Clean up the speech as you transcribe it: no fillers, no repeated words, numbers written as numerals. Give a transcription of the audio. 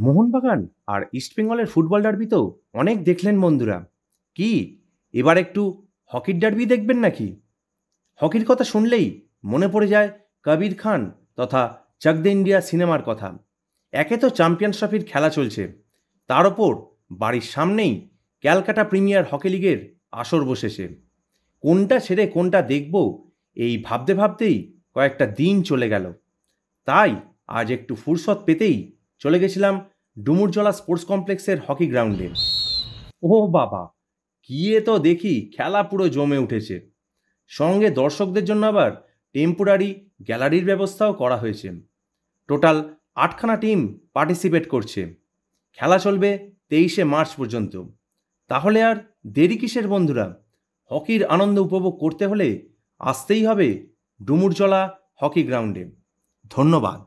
মোহনবাগান আর ইস্টবেঙ্গলের football derby তো অনেক দেখলেন বন্ধুরা। কি এবার একটু হকির ডার্বি দেখবেন নাকি? হকির কথা শুনলেই মনে পড়ে যায় কবির খান তথা চাক দে ইন্ডিয়া সিনেমার কথা। একে তো চ্যাম্পিয়ন্স ট্রফির খেলা চলছে, তার ওপর বাড়ির সামনেই ক্যালকাটা প্রিমিয়ার হকি লিগের আসর বসেছে। কোনটা ছেড়ে কোনটা দেখব এই ভাবতে ভাবতেই কয়েকটা দিন চলে গেল। তাই আজ একটু ফুরসত পেতেই চলে গেছিলাম ডুমুরজলা স্পোর্টস কমপ্লেক্সের হকি গ্রাউন্ডে। ও বাবা, গিয়ে তো দেখি খেলা পুরো জমে উঠেছে। সঙ্গে দর্শকদের জন্য আবার টেম্পোরারি গ্যালারির ব্যবস্থাও করা হয়েছে। টোটাল ৮খানা টিম পার্টিসিপেট করছে। খেলা চলবে ২৩শে মার্চ পর্যন্ত। তাহলে আর দেরি কিসের বন্ধুরা? হকির আনন্দ উপভোগ করতে হলে আসতেই হবে ডুমুরজলা হকি গ্রাউন্ডে। ধন্যবাদ।